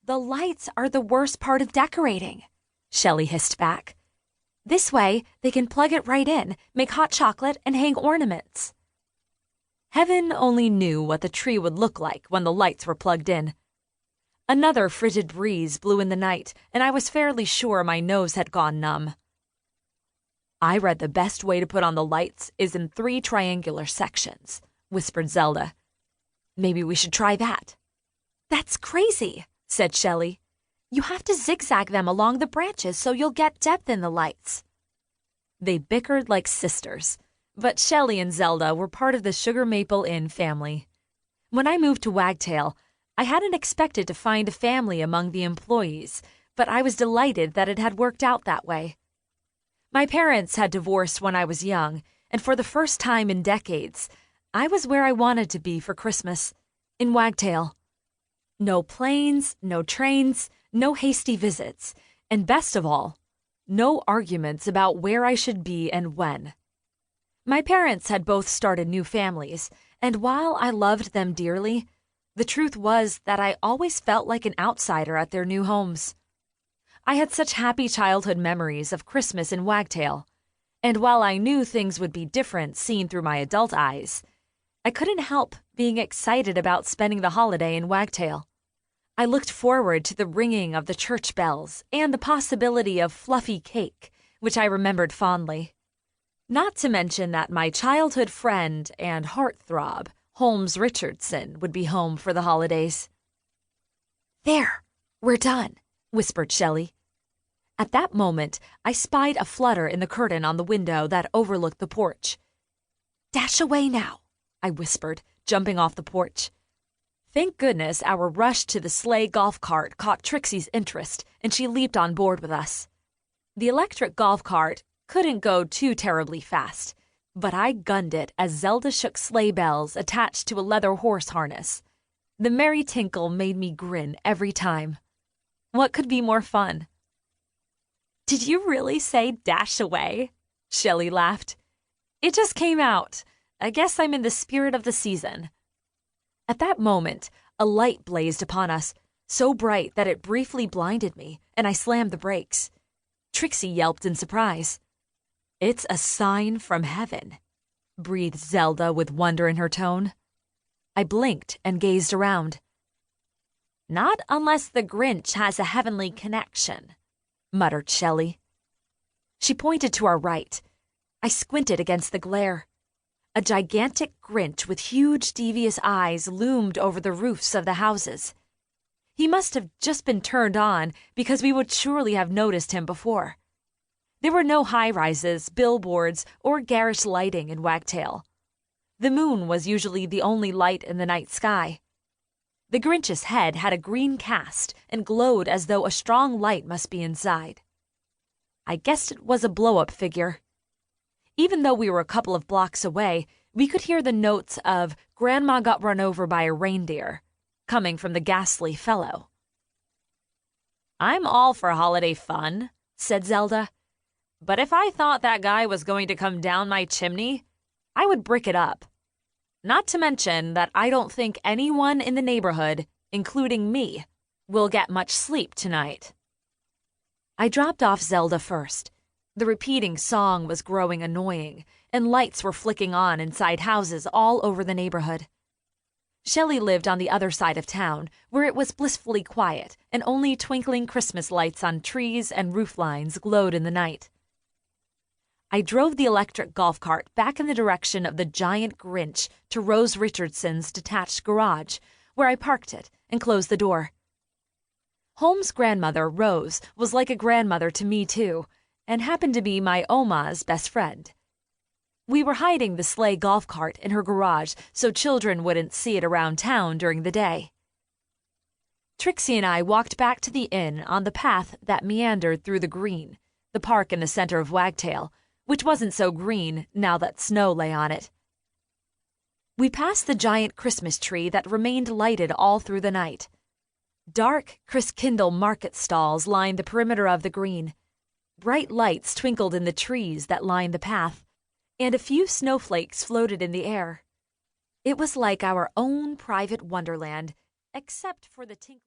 The lights are the worst part of decorating, Shelley hissed back. This way, they can plug it right in, make hot chocolate, and hang ornaments. Heaven only knew what the tree would look like when the lights were plugged in. Another frigid breeze blew in the night, and I was fairly sure my nose had gone numb. I read the best way to put on the lights is in 3 triangular sections, whispered Zelda. Maybe we should try that. That's crazy, said Shelley. You have to zigzag them along the branches so you'll get depth in the lights. They bickered like sisters, but Shelley and Zelda were part of the Sugar Maple Inn family. When I moved to Wagtail, I hadn't expected to find a family among the employees, but I was delighted that it had worked out that way. My parents had divorced when I was young, and for the first time in decades, I was where I wanted to be for Christmas, in Wagtail. No planes, no trains, no hasty visits, and best of all, no arguments about where I should be and when. My parents had both started new families, and while I loved them dearly, the truth was that I always felt like an outsider at their new homes. I had such happy childhood memories of Christmas in Wagtail, and while I knew things would be different seen through my adult eyes, I couldn't help being excited about spending the holiday in Wagtail. I looked forward to the ringing of the church bells and the possibility of fluffy cake, which I remembered fondly. Not to mention that my childhood friend and heartthrob, Holmes Richardson, would be home for the holidays. There, we're done, whispered Shelley. At that moment, I spied a flutter in the curtain on the window that overlooked the porch. Dash away now, I whispered, jumping off the porch. Thank goodness our rush to the sleigh golf cart caught Trixie's interest, and she leaped on board with us. The electric golf cart couldn't go too terribly fast, but I gunned it as Zelda shook sleigh bells attached to a leather horse harness. The merry tinkle made me grin every time. What could be more fun? Did you really say dash away? Shelley laughed. It just came out. I guess I'm in the spirit of the season. At that moment, a light blazed upon us, so bright that it briefly blinded me, and I slammed the brakes. Trixie yelped in surprise. It's a sign from heaven, breathed Zelda with wonder in her tone. I blinked and gazed around. Not unless the Grinch has a heavenly connection, muttered Shelley. She pointed to our right. I squinted against the glare. A gigantic Grinch with huge devious eyes loomed over the roofs of the houses. He must have just been turned on because we would surely have noticed him before. There were no high-rises, billboards, or garish lighting in Wagtail. The moon was usually the only light in the night sky. The Grinch's head had a green cast and glowed as though a strong light must be inside. I guessed it was a blow-up figure. Even though we were a couple of blocks away, we could hear the notes of Grandma Got Run Over by a Reindeer coming from the ghastly fellow. I'm all for holiday fun, said Zelda. But if I thought that guy was going to come down my chimney, I would brick it up. Not to mention that I don't think anyone in the neighborhood, including me, will get much sleep tonight. I dropped off Zelda first. The repeating song was growing annoying, and lights were flicking on inside houses all over the neighborhood. Shelley lived on the other side of town, where it was blissfully quiet, and only twinkling Christmas lights on trees and roof lines glowed in the night. I drove the electric golf cart back in the direction of the giant Grinch to Rose Richardson's detached garage, where I parked it and closed the door. Holmes' grandmother, Rose, was like a grandmother to me, too, and happened to be my Oma's best friend. We were hiding the sleigh golf cart in her garage so children wouldn't see it around town during the day. Trixie and I walked back to the inn on the path that meandered through the green, the park in the center of Wagtail, which wasn't so green now that snow lay on it. We passed the giant Christmas tree that remained lighted all through the night. Dark Christkindl Market stalls lined the perimeter of the green. Bright lights twinkled in the trees that lined the path, and a few snowflakes floated in the air. It was like our own private wonderland, except for the tinkling.